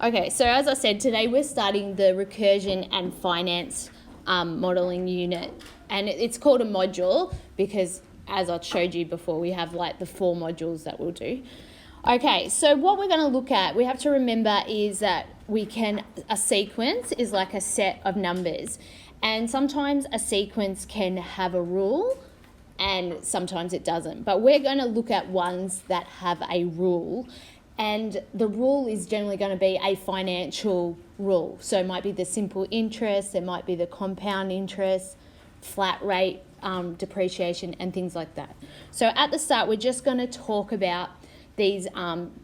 Okay, so as I said, today we're starting the recursion and finance modelling unit. And it's called a module because, as I showed you before, we have like the 4 modules that we'll do. Okay, so what we're going to look at, we have to remember is that a sequence is like a set of numbers. And sometimes a sequence can have a rule and sometimes it doesn't. But we're going to look at ones that have a rule. And the rule is generally going to be a financial rule. So it might be the simple interest, it might be the compound interest, flat rate, depreciation, and things like that. So at the start, we're just going to talk about these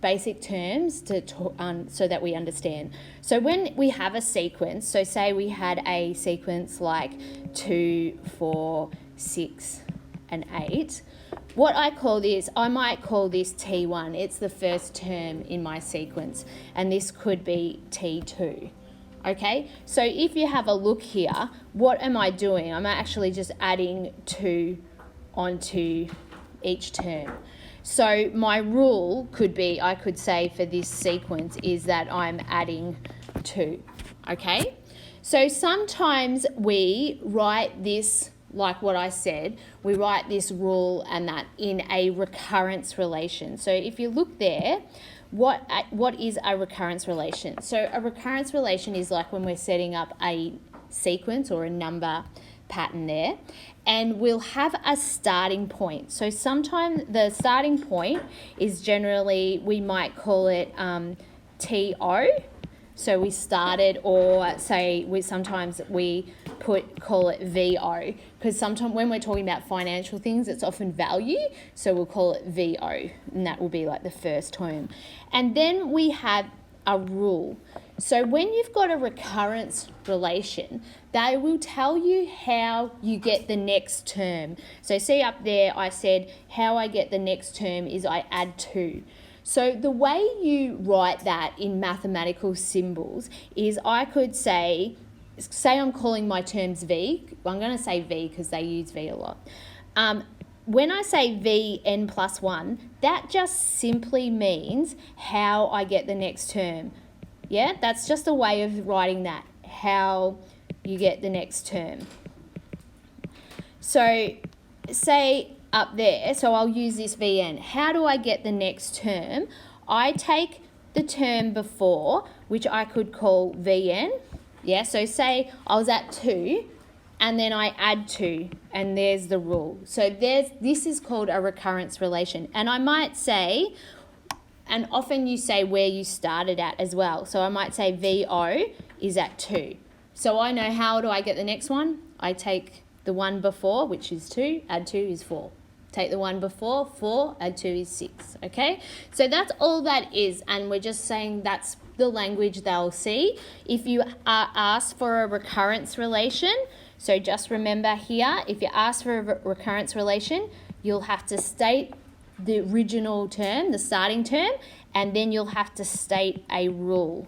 basic terms so that we understand. So when we have a sequence, so say we had a sequence like 2, 4, 6, and 8, what I might call this T1. It's the first term in my sequence, and this could be T2. Okay, so if you have a look here, what am I doing? I'm actually just adding 2 onto each term. So my rule could be, I could say for this sequence is that I'm adding 2. Okay, so sometimes we write this, like what I said, we write this rule and that in a recurrence relation. So if you look there, what is a recurrence relation? So a recurrence relation is like when we're setting up a sequence or a number pattern there, and we'll have a starting point. So sometimes the starting point is generally, we might call it TO. So we started, or say sometimes we call it VO, because sometimes when we're talking about financial things, it's often value. So we'll call it VO, and that will be like the first term. And then we have a rule. So when you've got a recurrence relation, they will tell you how you get the next term. So see up there, I said how I get the next term is I add 2. So the way you write that in mathematical symbols is I could say I'm calling my terms V. I'm going to say V because they use V a lot. When I say V n plus 1, that just simply means how I get the next term. Yeah, that's just a way of writing that, how you get the next term. So say up there, so I'll use this Vn. How do I get the next term? I take the term before, which I could call Vn. Yeah, so say I was at 2, and then I add 2, and there's the rule. So this is called a recurrence relation. And I might say, and often you say where you started at as well. So I might say VO is at 2. So I know, how do I get the next one? I take the one before, which is 2, add 2 is 4. Take the one before, 4, add 2 is 6, okay? So that's all that is, and we're just saying that's the language they'll see. If you are asked for a recurrence relation, so just remember here, if you ask for a recurrence relation, you'll have to state the original term, the starting term, and then you'll have to state a rule,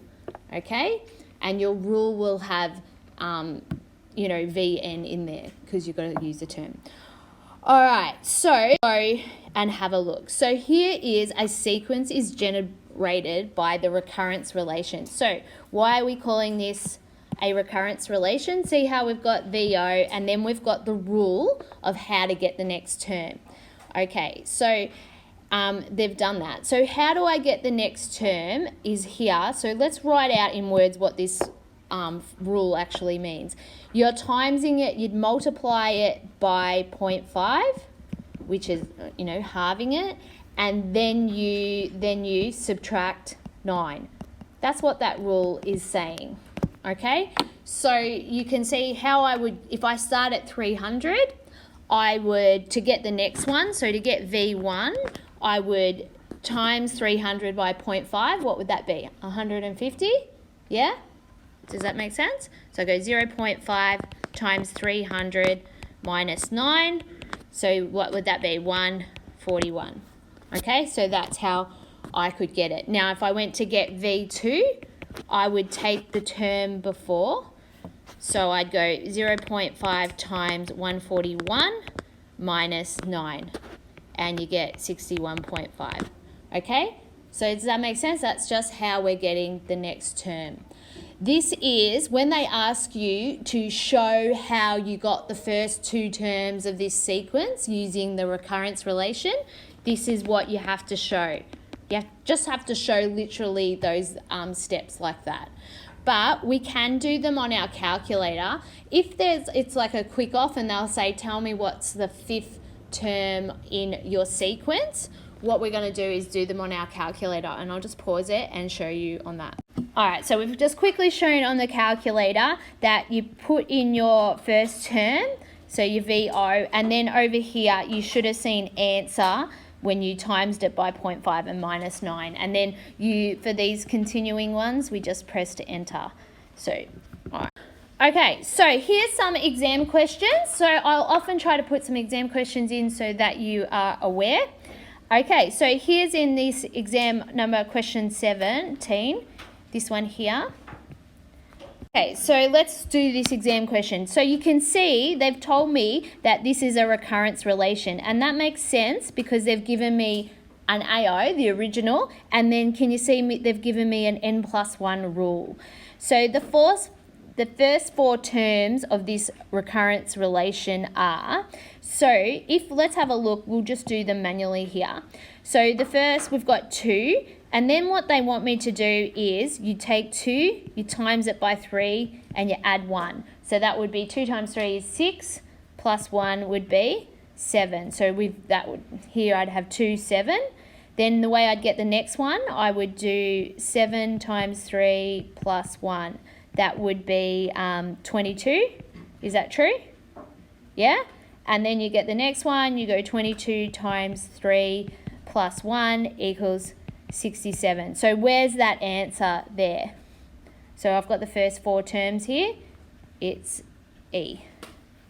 okay? And your rule will have, Vn in there because you've got to use the term. All right, so go and have a look. So here is a sequence is generated by the recurrence relation. So why are we calling this a recurrence relation? See how we've got VO and then we've got the rule of how to get the next term. Okay, so they've done that. So how do I get the next term is here. So let's write out in words what this rule actually means. You're timesing it, you'd multiply it by 0.5, which is, halving it, and then you subtract 9. That's what that rule is saying, okay? So you can see how I would, if I start at 300, I would, to get the next one, so to get V1, I would times 300 by 0.5. What would that be? 150? Yeah? Does that make sense? So I go 0.5 times 300 minus 9. So what would that be? 141. Okay, so that's how I could get it. Now, if I went to get V2, I would take the term before. So I'd go 0.5 times 141 minus 9. And you get 61.5. Okay? So does that make sense? That's just how we're getting the next term. This is when they ask you to show how you got the first two terms of this sequence using the recurrence relation. This is what you have to show. You just have to show literally those steps like that. But we can do them on our calculator. If it's like a quick off and they'll say, tell me what's the fifth term in your sequence, what we're going to do is do them on our calculator, and I'll just pause it and show you on that. All right, so we've just quickly shown on the calculator that you put in your first term, so your VO, and then over here you should have seen answer when you times it by 0.5 and minus 9. And then for these continuing ones, we just press to enter. So, all right. Okay, so here's some exam questions. So I'll often try to put some exam questions in so that you are aware. Okay, so here's in this exam number question 17, this one here. Okay, so let's do this exam question. So you can see they've told me that this is a recurrence relation, and that makes sense because they've given me an AO, the original, and then can you see they've given me an n+1 rule. So the first four terms of this recurrence relation are, so let's have a look, we'll just do them manually here. So the first, we've got 2, and then what they want me to do is you take 2, you times it by 3, and you add 1. So that would be 2 times 3 is 6, plus 1 would be 7. So here I'd have 2, 7. Then the way I'd get the next one, I would do 7 times 3 plus 1. That would be 22. Is that true? Yeah? And then you get the next one, you go 22 times 3 plus 1 equals 67. So where's that answer there? So I've got the first four terms here. It's E.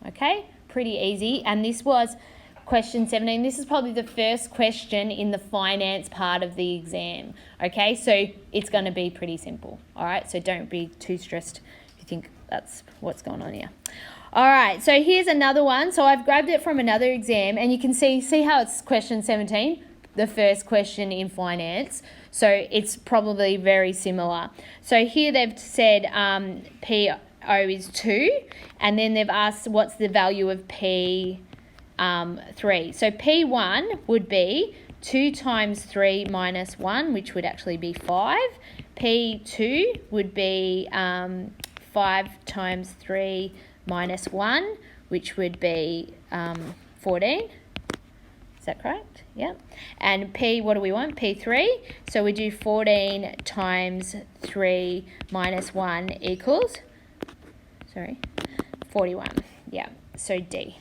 Okay? Pretty easy. And this was question 17. This is probably the first question in the finance part of the exam. Okay? So it's going to be pretty simple. All right? So don't be too stressed if you think that's what's going on here. All right, so here's another one. So I've grabbed it from another exam, and you can see how it's question 17, the first question in finance. So it's probably very similar. So here they've said PO is 2, and then they've asked what's the value of P3. So P1 would be 2 times 3 minus 1, which would actually be 5. P2 would be 5 times 3 minus 1, which would be 14. Is that correct? Yeah. And P, what do we want? P3. So we do 14 times 3 minus 1 equals, 41. Yeah, so D.